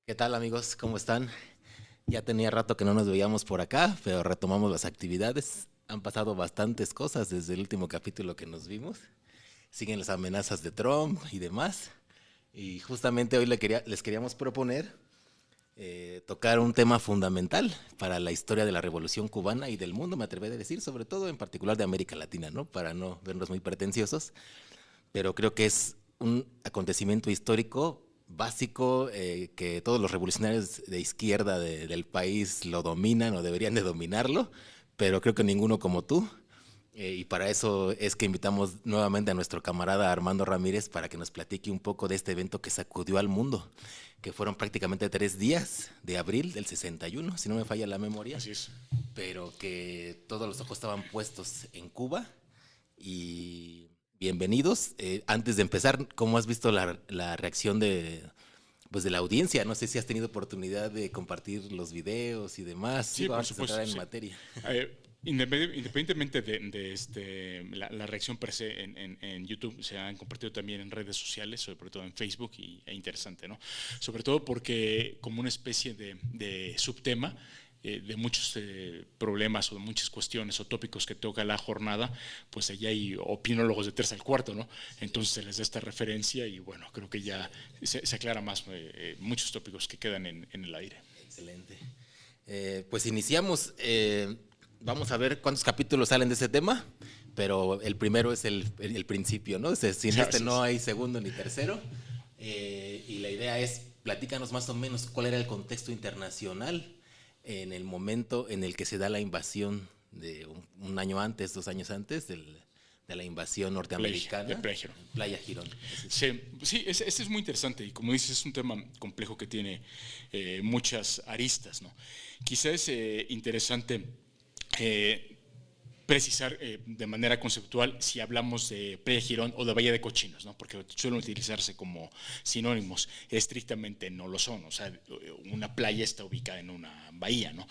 ¿Qué tal amigos? ¿Cómo están? Ya tenía rato que no nos veíamos por acá, pero retomamos las actividades. Han pasado bastantes cosas desde el último capítulo que nos vimos. Siguen las amenazas de Trump y demás. Y justamente hoy les queríamos proponer tocar un tema fundamental para la historia de la Revolución Cubana y del mundo, me atreveré a decir, sobre todo en particular de América Latina, ¿no? Para no vernos muy pretenciosos, pero creo que es un acontecimiento histórico básico que todos los revolucionarios de izquierda del país lo dominan o deberían de dominarlo, pero creo que ninguno como tú. Y para eso es que invitamos nuevamente a nuestro camarada Armando Ramírez para que nos platique un poco de este evento que sacudió al mundo, que fueron prácticamente 3 días de abril del 61, si no me falla la memoria, Así es. pero que todos los ojos estaban puestos en Cuba y bienvenidos. Antes de empezar, ¿cómo has visto la reacción pues de la audiencia? No sé si has tenido oportunidad de compartir los videos y demás. Sí, Sigo por antes de entrar supuesto, en sí. materia. Independientemente la reacción per se en YouTube, se han compartido también en redes sociales, sobre todo en Facebook, e interesante, ¿no? Sobre todo porque como una especie de subtema de muchos problemas o de muchas cuestiones o tópicos que toca la jornada, pues allá hay opinólogos de tercer al cuarto, ¿no? Entonces se les da esta referencia y bueno, creo que ya se aclara más muchos tópicos que quedan en el aire. Excelente. Pues iniciamos. Vamos a ver cuántos capítulos salen de ese tema, pero el primero es el principio, ¿no? Sin este Así no es. hay segundo ni tercero. Y la idea es, platícanos más o menos cuál era el contexto internacional en el momento en el que se da la invasión de un año antes, 2 años antes de la invasión De norteamericana Plagio. en Playa Girón. Sí, sí, este es muy interesante y como dices es un tema complejo que tiene muchas aristas, ¿no? Quizás es interesante eh, precisar de manera conceptual si hablamos de Playa Girón o de Bahía de Cochinos, ¿no? Porque suelen utilizarse como sinónimos, estrictamente no lo son, o sea, una playa está ubicada en una bahía, ¿no?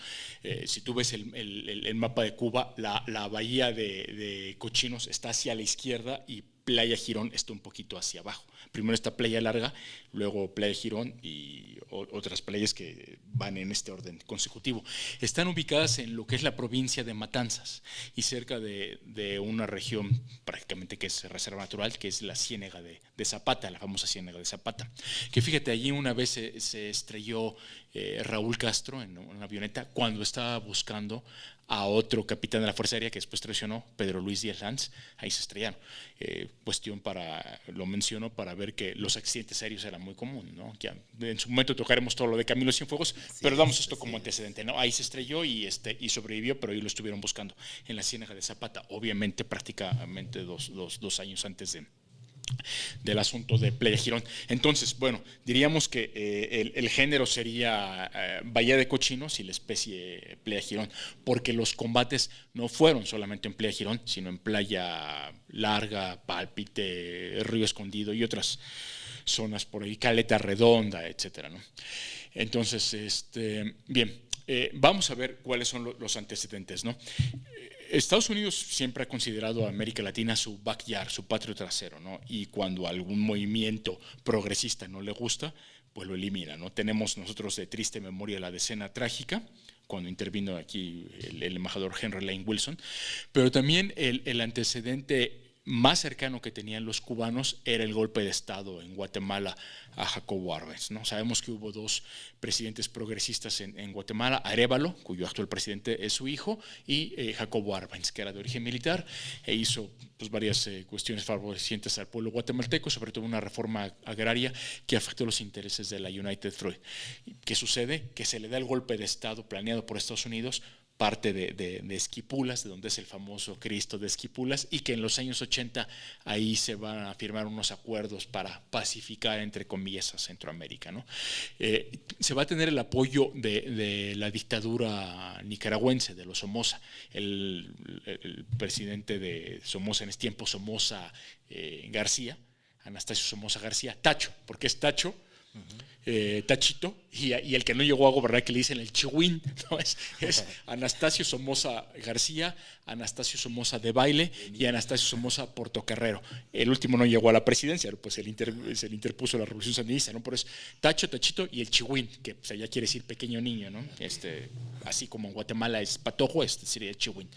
Si tú ves el mapa de Cuba, la bahía de Cochinos está hacia la izquierda y Playa Girón está un poquito hacia abajo. Primero está Playa Larga, luego Playa Girón y otras playas que van en este orden consecutivo. Están ubicadas en lo que es la provincia de Matanzas y cerca de una región prácticamente que es reserva natural, que es la Ciénega de Zapata, la famosa Ciénega de Zapata. Que fíjate, allí una vez se estrelló Raúl Castro en una avioneta cuando estaba buscando a otro capitán de la Fuerza Aérea que después traicionó, Pedro Luis Díaz Lanz, ahí se estrellaron. Lo menciono para ver que los accidentes aéreos eran muy comunes, ¿no? Ya en su momento tocaremos todo lo de Camilo Cienfuegos, pero damos esto Así como es. antecedente, ¿no? Ahí se estrelló y sobrevivió, pero ahí lo estuvieron buscando en la Ciénaga de Zapata, obviamente prácticamente dos años antes del asunto de Playa Girón. Entonces, bueno, diríamos que el género sería Bahía de Cochinos y la especie Playa Girón, porque los combates no fueron solamente en Playa Girón, sino en Playa Larga, Pálpite, Río Escondido y otras zonas por ahí, Caleta Redonda, etcétera, ¿no? Entonces, bien, vamos a ver cuáles son los antecedentes, ¿no? Estados Unidos siempre ha considerado a América Latina su backyard, su patio trasero, ¿no? Y cuando algún movimiento progresista no le gusta, pues lo elimina, ¿no? Tenemos nosotros de triste memoria la decena trágica, cuando intervino aquí el embajador Henry Lane Wilson, pero también el antecedente más cercano que tenían los cubanos era el golpe de Estado en Guatemala a Jacobo Arbenz, ¿no? Sabemos que hubo dos presidentes progresistas en Guatemala, Arévalo, cuyo actual presidente es su hijo, y Jacobo Arbenz, que era de origen militar e hizo pues, varias cuestiones favorecientes al pueblo guatemalteco, sobre todo una reforma agraria que afectó los intereses de la United Fruit. ¿Qué sucede? Que se le da el golpe de Estado planeado por Estados Unidos, parte de Esquipulas, de donde es el famoso Cristo de Esquipulas, y que en los años 80 ahí se van a firmar unos acuerdos para pacificar, entre comillas, a Centroamérica, ¿no? Se va a tener el apoyo de la dictadura nicaragüense, de los Somoza. El presidente de Somoza en ese tiempo, Somoza García, Anastasio Somoza García, Tacho, porque es Tacho, Tachito, y el que no llegó a gobernar, que le dicen el Chihuín, ¿no? Es Anastasio Somoza García, Anastasio Somoza de Baile y Anastasio Somoza Portocarrero. El último no llegó a la presidencia, pues se le interpuso la Revolución Sandinista, ¿no? Por eso Tachito y el Chihuín, que pues, ya quiere decir pequeño niño, ¿no? Así como en Guatemala es patojo, sería el Chihuín.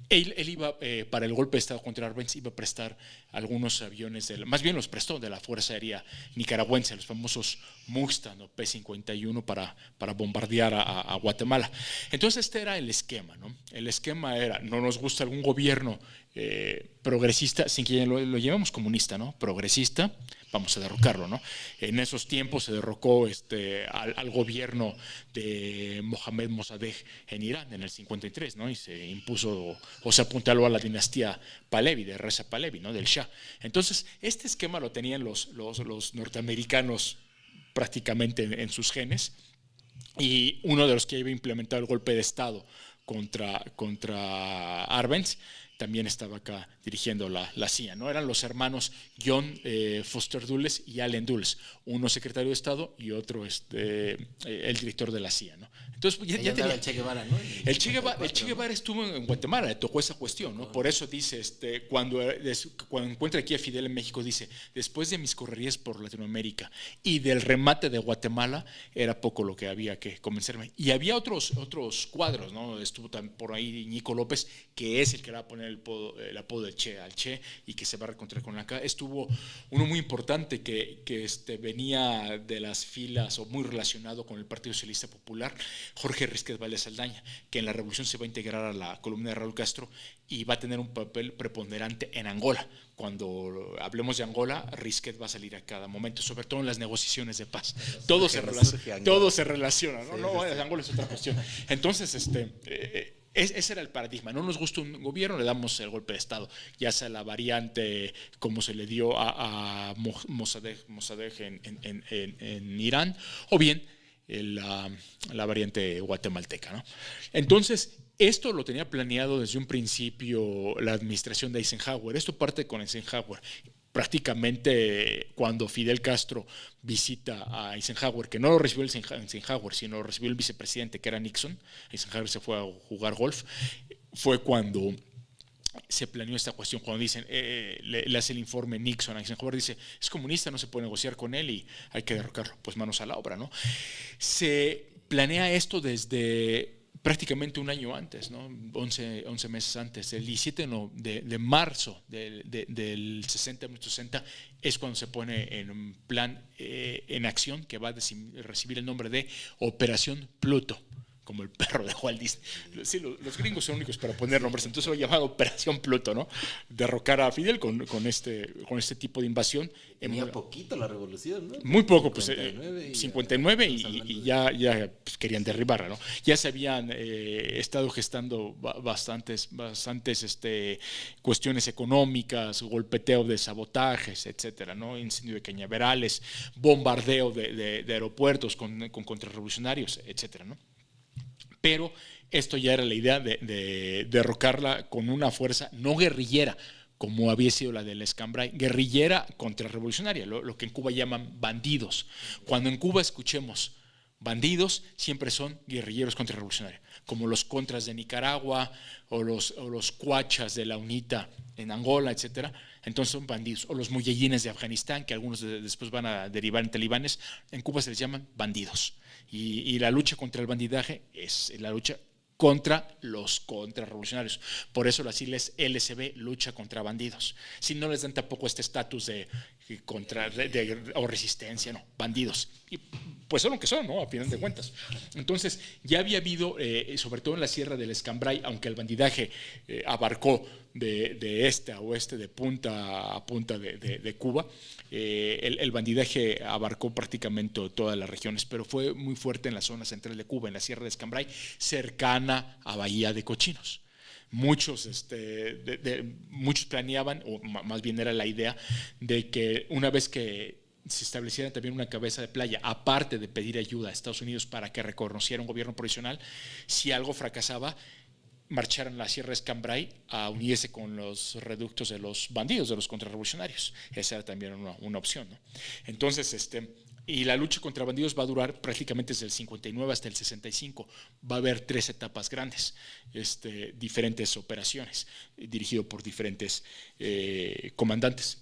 Él iba, para el golpe de Estado contra Arbenz, iba a prestar algunos aviones, más bien los prestó de la Fuerza Aérea Nicaragüense, los famosos Mustang o P-51 para bombardear a Guatemala. Entonces este era el esquema, ¿no? El esquema era, no nos gusta algún gobierno progresista, sin que lo llamemos comunista, ¿no? Progresista, vamos a derrocarlo, ¿no? En esos tiempos se derrocó al gobierno de Mohammad Mossadegh en Irán en el 53, ¿no? Y se impuso o se apuntaló a la dinastía Pahlavi, de Reza Pahlavi, ¿no? Del Shah. Entonces, este esquema lo tenían los norteamericanos prácticamente en sus genes, y uno de los que había implementado el golpe de Estado contra Arbenz también estaba acá dirigiendo la CIA, ¿no? Eran los hermanos John Foster Dulles y Allen Dulles, uno secretario de Estado y otro el director de la CIA, ¿no? Entonces ya tenía el Che Guevara, ¿no? El Che Guevara estuvo en Guatemala, le tocó esa cuestión, ¿no? Por eso dice, cuando encuentra aquí a Fidel en México, dice, después de mis correrías por Latinoamérica y del remate de Guatemala, era poco lo que había que convencerme. Y había otros cuadros, ¿no? Estuvo por ahí Ñico López, que es el que le va a poner el apodo del Che al Che y que se va a reencontrar con la K. Estuvo uno muy importante que venía de las filas o muy relacionado con el Partido Socialista Popular, Jorge Rizquez Valdez Saldaña, que en la revolución se va a integrar a la columna de Raúl Castro y va a tener un papel preponderante en Angola. Cuando hablemos de Angola, Rizquez va a salir a cada momento, sobre todo en las negociaciones de paz. Todo se relaciona, ¿no? Sí, Angola es otra cuestión. Entonces, ese era el paradigma. No nos gusta un gobierno, le damos el golpe de Estado, ya sea la variante como se le dio a Mossadegh en Irán, o bien la variante guatemalteca, ¿no? Entonces, esto lo tenía planeado desde un principio la administración de Eisenhower. Esto parte con Eisenhower. Prácticamente cuando Fidel Castro visita a Eisenhower, que no lo recibió Eisenhower, sino lo recibió el vicepresidente, que era Nixon. Eisenhower se fue a jugar golf. Fue cuando se planeó esta cuestión, cuando dicen, le hace el informe Nixon a Eisenhower, dice, es comunista, no se puede negociar con él y hay que derrocarlo. Pues manos a la obra, ¿no? Se planea esto desde prácticamente un año antes, ¿no? 11 meses antes. El 17 de marzo del 60 es cuando se pone en un plan en acción que va a recibir el nombre de Operación Pluto, como el perro de Walt Disney. Sí, los gringos son únicos para poner nombres, entonces lo ha llamado Operación Pluto, ¿no? Derrocar a Fidel con este tipo de invasión. Tenía poquito la revolución, ¿no? Muy poco, 59 pues 59 y ya pues, querían derribarla, ¿no? Ya se habían estado gestando bastantes cuestiones económicas, golpeteo de sabotajes, etcétera, ¿no? Incendio de cañaverales, bombardeo de aeropuertos con contrarrevolucionarios, etcétera, ¿no? Pero esto ya era la idea de derrocarla con una fuerza no guerrillera, como había sido la del Escambray, guerrillera contrarrevolucionaria, lo que en Cuba llaman bandidos. Cuando en Cuba escuchemos bandidos, siempre son guerrilleros contrarrevolucionarios, como los contras de Nicaragua o los cuachas de la UNITA en Angola, etcétera. Entonces son bandidos. O los muyellines de Afganistán, que algunos después van a derivar en talibanes, en Cuba se les llaman bandidos. Y la lucha contra el bandidaje es la lucha contra los contrarrevolucionarios. Por eso las siglas LSB, lucha contra bandidos. Si no les dan tampoco este estatus o resistencia, no, bandidos. Y pues son lo que son, ¿no? A final de cuentas. Entonces, ya había habido, sobre todo en la Sierra del Escambray, aunque el bandidaje abarcó de este a oeste, de punta a punta de Cuba, el bandidaje abarcó prácticamente todas las regiones, pero fue muy fuerte en la zona central de Cuba, en la Sierra de Escambray, cercana a Bahía de Cochinos. Muchos planeaban, o más bien era la idea, de que una vez que se estableciera también una cabeza de playa, aparte de pedir ayuda a Estados Unidos para que reconociera un gobierno provisional, si algo fracasaba, marcharan a la Sierra de Escambray a unirse con los reductos de los bandidos, de los contrarrevolucionarios. Esa era también una opción, ¿no? Entonces, Y la lucha contra bandidos va a durar prácticamente desde el 59 hasta el 65. Va a haber 3 etapas grandes, diferentes operaciones, dirigido por diferentes comandantes.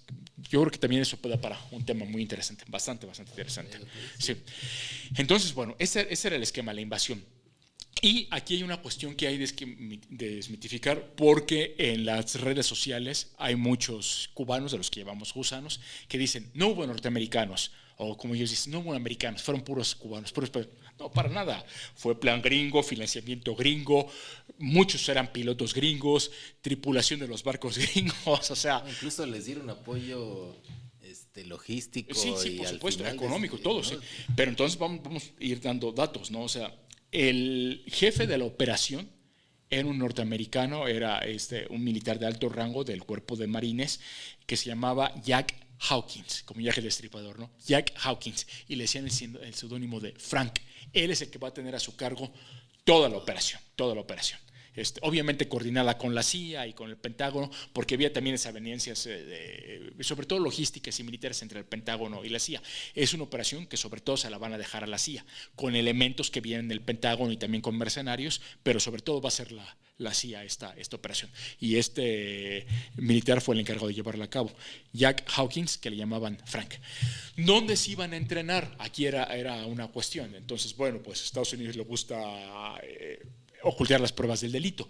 Yo creo que también eso puede dar para un tema muy interesante, bastante interesante. Sí. Entonces, bueno, ese era el esquema, la invasión. Y aquí hay una cuestión que hay de desmitificar, porque en las redes sociales hay muchos cubanos, de los que llevamos gusanos, que dicen, no hubo norteamericanos, o como ellos dicen, no hubo americanos, fueron puros cubanos, no, para nada, fue plan gringo, financiamiento gringo, muchos eran pilotos gringos, tripulación de los barcos gringos, o sea... Incluso les dieron apoyo logístico. Sí, y por al supuesto, final económico, todo, ¿no? sí. Pero entonces vamos a ir dando datos, ¿no? O sea, el jefe de la operación era un norteamericano, era un militar de alto rango del cuerpo de marines que se llamaba Jack Hawkins, como Jack el Destripador, ¿no? Jack Hawkins, y le decían el seudónimo de Frank. Él es el que va a tener a su cargo toda la operación, obviamente coordinada con la CIA y con el Pentágono, porque había también desavenencias, sobre todo logísticas y militares entre el Pentágono y la CIA. Es una operación que sobre todo se la van a dejar a la CIA, con elementos que vienen del Pentágono y también con mercenarios, pero sobre todo va a ser la CIA esta operación. Y militar fue el encargado de llevarla a cabo. Jack Hawkins, que le llamaban Frank. ¿Dónde se iban a entrenar? Aquí era una cuestión. Entonces, bueno, pues a Estados Unidos le gusta... ocultar las pruebas del delito.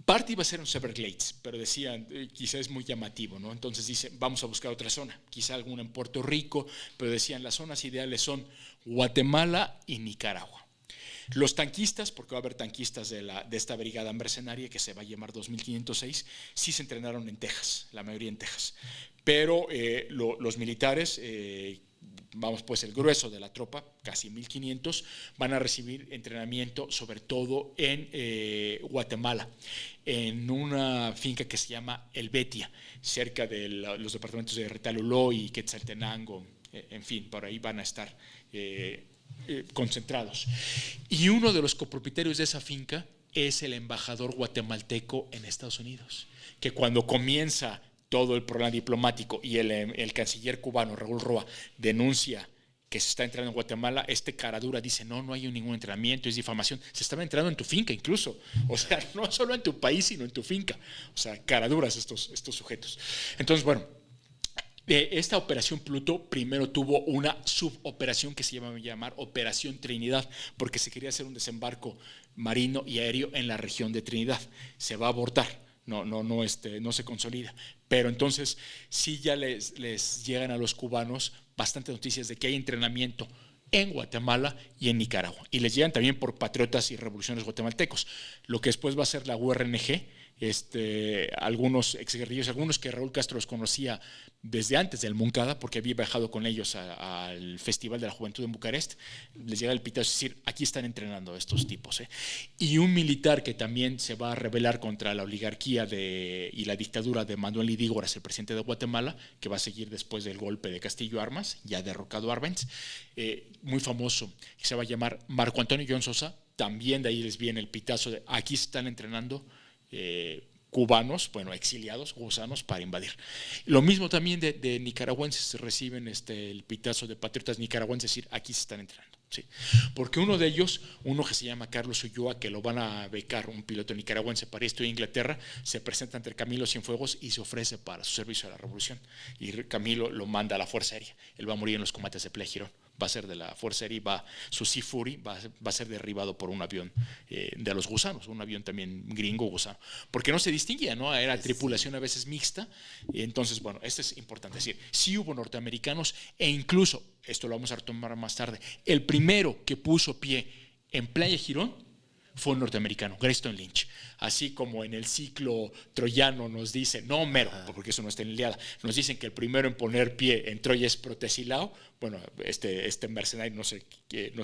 Parte iba a ser en Everglades, pero decían, quizá es muy llamativo, ¿no? Entonces dicen, vamos a buscar otra zona, quizá alguna en Puerto Rico, pero decían, las zonas ideales son Guatemala y Nicaragua. Los tanquistas, porque va a haber tanquistas de esta brigada mercenaria que se va a llamar 2506, sí se entrenaron en Texas, la mayoría en Texas. Pero los militares... vamos, pues el grueso de la tropa, casi 1,500, van a recibir entrenamiento sobre todo en Guatemala, en una finca que se llama El Betia, cerca de los departamentos de Retaluló y Quetzaltenango, en fin, por ahí van a estar concentrados. Y uno de los copropietarios de esa finca es el embajador guatemalteco en Estados Unidos, que cuando comienza todo el problema diplomático y el canciller cubano Raúl Roa denuncia que se está entrenando en Guatemala, caradura dice, no hay ningún entrenamiento, es difamación, se estaba entrenando en tu finca incluso, o sea, no solo en tu país, sino en tu finca, o sea, caraduras estos sujetos. Entonces, bueno, esta operación Pluto primero tuvo una suboperación que se llamar Operación Trinidad, porque se quería hacer un desembarco marino y aéreo en la región de Trinidad, se va a abortar. No se consolida. Pero entonces sí ya les llegan a los cubanos bastantes noticias de que hay entrenamiento en Guatemala y en Nicaragua. Y les llegan también por patriotas y revolucionarios guatemaltecos. Lo que después va a ser la URNG, algunos exguerrilleros, algunos que Raúl Castro los conocía desde antes del Moncada, porque había viajado con ellos al Festival de la Juventud en Bucarest, les llega el pitazo, es decir, aquí están entrenando estos tipos. Y un militar que también se va a rebelar contra la oligarquía y la dictadura de Manuel Idígoras, el presidente de Guatemala, que va a seguir después del golpe de Castillo Armas, ya derrocado Arbenz, muy famoso, que se va a llamar Marco Antonio John Sosa, también de ahí les viene el pitazo de aquí están entrenando cubanos, exiliados, gusanos, para invadir. Lo mismo también de nicaragüenses, reciben el pitazo de patriotas nicaragüenses, es decir, aquí se están entrenando. Sí. Porque uno de ellos, uno que se llama Carlos Ulloa, que lo van a becar, un piloto nicaragüense para estudiar en Inglaterra, se presenta ante Camilo Cienfuegos y se ofrece para su servicio a la revolución. Y Camilo lo manda a la Fuerza Aérea. Él va a morir en los combates de Playa Girón. Va a ser de la Fuerza Aérea y su Sea Fury va a ser derribado por un avión de los gusanos, un avión también gringo gusano, porque no se distinguía, ¿no? Era tripulación a veces mixta. Y entonces, bueno, esto es importante decir, sí hubo norteamericanos e incluso, esto lo vamos a retomar más tarde, el primero que puso pie en Playa Girón fue un norteamericano, Greyston Lynch. Así como en el ciclo troyano nos dicen, no Homero, porque eso no está en la Ilíada, nos dicen que el primero en poner pie en Troya es Protesilao. Bueno, este mercenario no se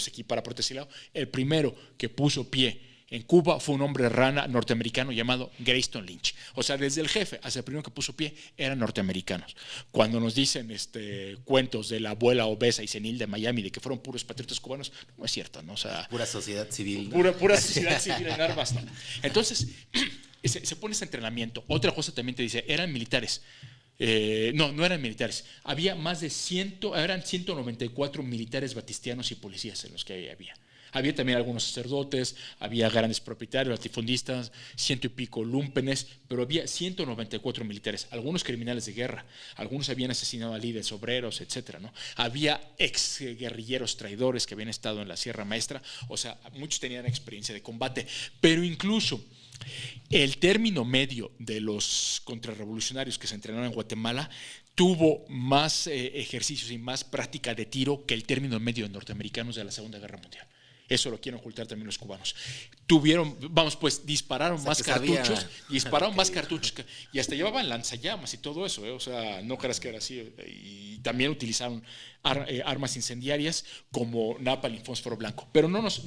equipara a Protesilao. El primero que puso pie en Cuba fue un hombre rana norteamericano llamado Greyston Lynch. O sea, desde el jefe hasta el primero que puso pie eran norteamericanos. Cuando nos dicen cuentos de la abuela obesa y senil de Miami de que fueron puros patriotas cubanos, no es cierto, ¿no? O sea, pura sociedad civil, ¿no? Pura sociedad civil en armas, ¿no? Entonces, se pone ese entrenamiento. Otra cosa también te dice, eran militares. No eran militares. Había más de 194 militares batistianos y policías en los que había. Había también algunos sacerdotes, había grandes propietarios, latifundistas, 100 y pico lúmpenes, pero había 194 militares, algunos criminales de guerra, algunos habían asesinado a líderes obreros, etcétera, ¿no? Había ex guerrilleros traidores que habían estado en la Sierra Maestra, o sea, muchos tenían experiencia de combate, pero incluso el término medio de los contrarrevolucionarios que se entrenaron en Guatemala tuvo más ejercicios y más práctica de tiro que el término medio de norteamericanos de la Segunda Guerra Mundial. Eso lo quieren ocultar también los cubanos. Dispararon más cartuchos, y hasta llevaban lanzallamas y todo eso, o sea, no creas que era así. Y también utilizaron armas incendiarias como napalm y fósforo blanco. Pero no nos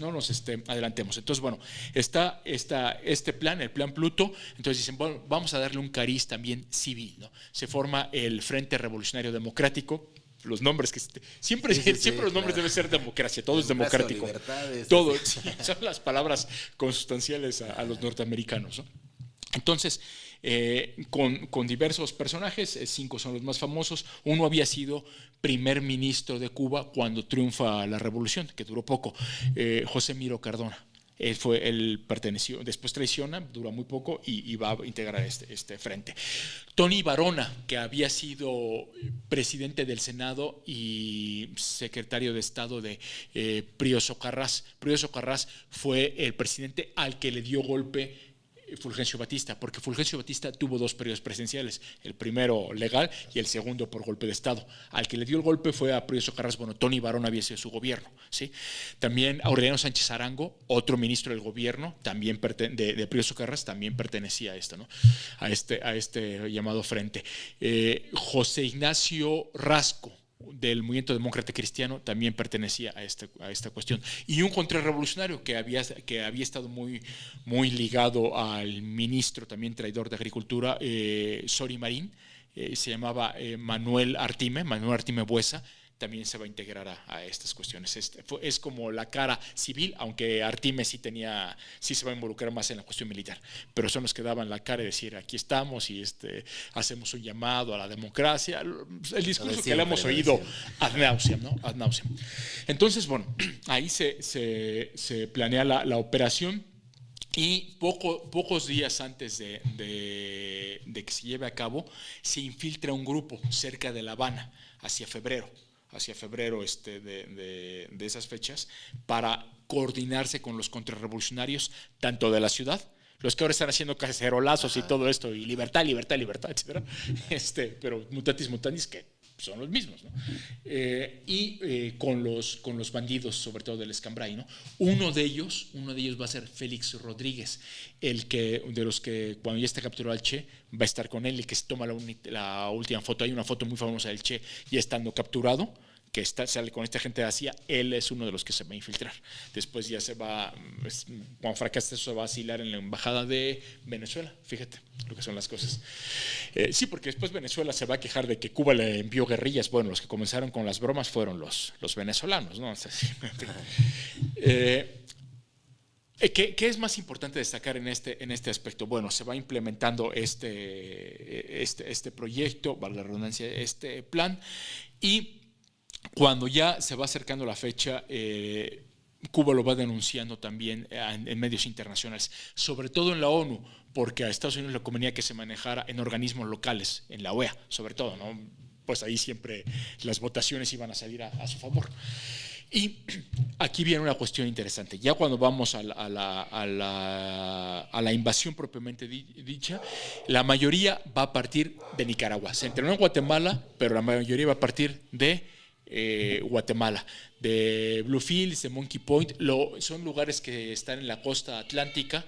adelantemos. Entonces, bueno, está este plan, el plan Pluto. Entonces dicen, bueno, vamos a darle un cariz también civil, ¿no? Se forma el Frente Revolucionario Democrático. Los nombres que siempre los nombres deben ser democracia, todo es democrático, todo son las palabras consustanciales a los norteamericanos, ¿no? Entonces, con diversos personajes, 5 son los más famosos. Uno había sido primer ministro de Cuba cuando triunfa la revolución, que duró poco, José Miro Cardona. Él perteneció, después traiciona, dura muy poco y va a integrar este frente. Tony Barona, que había sido presidente del Senado y secretario de Estado de Pío Socarrás. Pío Socarrás fue el presidente al que le dio golpe Fulgencio Batista, porque Fulgencio Batista tuvo 2 periodos presidenciales, el primero legal y el segundo por golpe de Estado. Al que le dio el golpe fue a Pío Socarrás. Bueno, Tony Barón había sido su gobierno, ¿sí? También Aureliano Sánchez Arango, otro ministro del gobierno también de Pío Socarrás, también pertenecía a esto, ¿no? a este llamado frente. José Ignacio Rasco, del movimiento demócrata cristiano, también pertenecía a esta cuestión. Y un contrarrevolucionario que había estado muy ligado al ministro también traidor de Agricultura, Sori Marín, se llamaba Manuel Artime Buesa, también se va a integrar a estas cuestiones. Es como la cara civil, aunque Artime sí se va a involucrar más en la cuestión militar, pero son los que daban la cara y decir, aquí estamos y hacemos un llamado a la democracia, el discurso que le hemos oído ad nauseam, ¿no? Ad nauseam. Entonces, bueno, ahí se planea la operación. Y pocos días antes de que se lleve a cabo, se infiltra un grupo cerca de La Habana, hacia febrero de esas fechas, para coordinarse con los contrarrevolucionarios, tanto de la ciudad, los que ahora están haciendo cacerolazos y todo esto, y libertad, etcétera, pero mutatis mutandis, que son los mismos, ¿no? Con los bandidos, sobre todo del Escambray, ¿no? Uno de ellos va a ser Félix Rodríguez, de los que cuando ya está capturado al Che, va a estar con él, y que se toma la última foto. Hay una foto muy famosa del Che ya estando capturado, que sale con esta gente de Asia. Él es uno de los que se va a infiltrar. Después ya cuando fracasa eso, se va a asilar en la embajada de Venezuela. Fíjate lo que son las cosas. Sí, porque después Venezuela se va a quejar de que Cuba le envió guerrillas. Bueno, los que comenzaron con las bromas fueron los venezolanos, ¿no? O sea, sí, ¿Qué es más importante destacar en este aspecto? Bueno, se va implementando este proyecto, valga la redundancia, este plan, y cuando ya se va acercando la fecha, Cuba lo va denunciando también en medios internacionales, sobre todo en la ONU, porque a Estados Unidos le convenía que se manejara en organismos locales, en la OEA, sobre todo, ¿no? Pues ahí siempre las votaciones iban a salir a su favor. Y aquí viene una cuestión interesante. Ya cuando vamos a la invasión propiamente dicha, la mayoría va a partir de Nicaragua. Se entrenó en Guatemala, pero la mayoría va a partir de Guatemala, de Bluefields, de Monkey Point. Son lugares que están en la costa atlántica,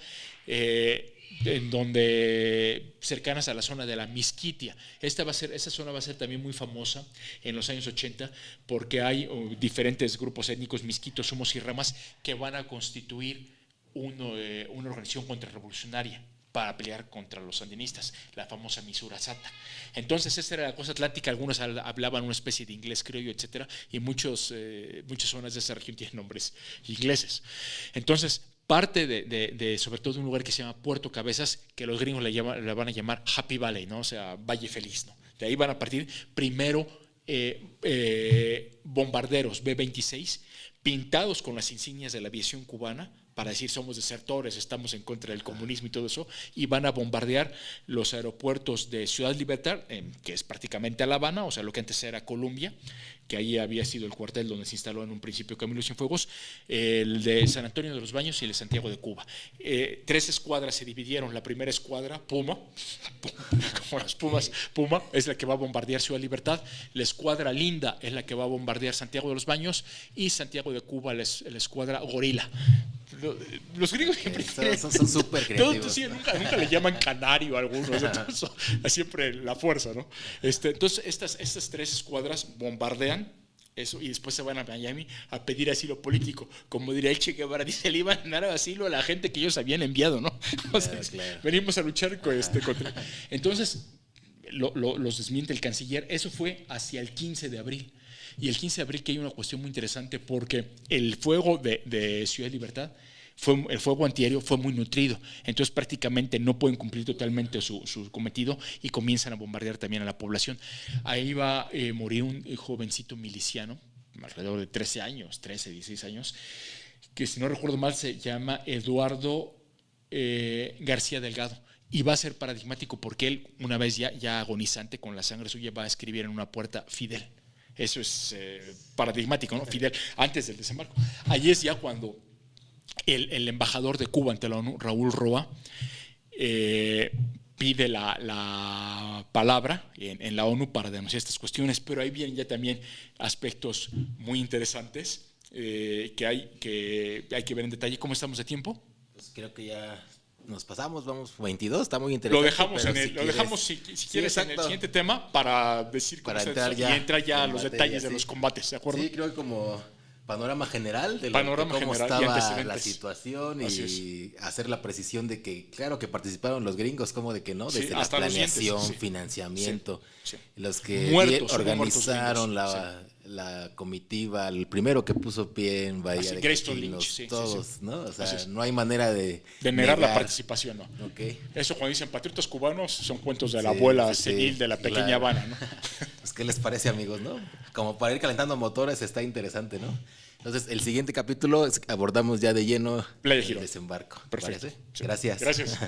en donde cercanas a la zona de la Misquitia. Esa zona va a ser también muy famosa en los años 80, porque hay diferentes grupos étnicos, misquitos, sumos y ramas, que van a constituir una organización contrarrevolucionaria para pelear contra los sandinistas, la famosa Misurasata. Entonces, esa era la cosa atlántica. Algunos hablaban una especie de inglés criollo, etcétera, y muchas zonas de esa región tienen nombres ingleses. Entonces, parte sobre todo de un lugar que se llama Puerto Cabezas, que los gringos le van a llamar Happy Valley, ¿no? O sea, Valle Feliz, ¿no? De ahí van a partir primero bombarderos B-26 pintados con las insignias de la aviación cubana para decir somos desertores, estamos en contra del comunismo y todo eso, y van a bombardear los aeropuertos de Ciudad Libertad, que es prácticamente La Habana, o sea, lo que antes era Colombia, que ahí había sido el cuartel donde se instaló en un principio Camilo Cienfuegos, el de San Antonio de los Baños y el de Santiago de Cuba. 3 escuadras se dividieron. La primera escuadra, Puma, como las Pumas, Puma es la que va a bombardear Ciudad Libertad, la escuadra Linda es la que va a bombardear Santiago de los Baños y Santiago de Cuba la escuadra Gorila. Los gringos siempre son súper creativos. Sí, nunca le llaman canario a algunos, siempre la fuerza, ¿no? Entonces estas 3 escuadras bombardean eso y después se van a Miami a pedir asilo político. Como diría el Che Guevara, dice, le iban a dar asilo a la gente que ellos habían enviado, ¿no? O sea, claro. Venimos a luchar contra. Entonces los desmiente el canciller. Eso fue hacia el 15 de abril. Y el 15 de abril que hay una cuestión muy interesante porque el fuego de Ciudad Libertad, el fuego antiaéreo fue muy nutrido, entonces prácticamente no pueden cumplir totalmente su cometido y comienzan a bombardear también a la población. Ahí va a morir un jovencito miliciano, alrededor de 13, 16 años, que si no recuerdo mal se llama Eduardo García Delgado. Y va a ser paradigmático porque él, una vez ya agonizante con la sangre suya, va a escribir en una puerta Fidel. Eso es paradigmático, ¿no? Fidel, antes del desembarco. Ahí es ya cuando el embajador de Cuba ante la ONU, Raúl Roa, pide la palabra en la ONU para denunciar estas cuestiones, pero ahí vienen ya también aspectos muy interesantes que hay que ver en detalle. ¿Cómo estamos de tiempo? Pues creo que ya nos pasamos, vamos 22, está muy interesante. Lo dejamos si quieres en el siguiente tema para decir para entrar ya a los detalles de los combates, ¿de acuerdo? Sí, creo que como panorama general de cómo general estaba la situación y hacer la precisión de que claro que participaron los gringos, como de que no, desde la planeación, financiamiento, los que organizaron la comitiva, el primero que puso pie en Bahía de Cochinos, todos, ¿no? O sea, no hay manera de negar la participación, ¿no? Okay. Eso cuando dicen patriotas cubanos son cuentos de la abuela senil de la pequeña Habana, ¿no? Pues, ¿qué les parece, amigos, no? Como para ir calentando motores está interesante, ¿no? Entonces, el siguiente capítulo abordamos ya de lleno el desembarco. Perfecto. Gracias. Gracias.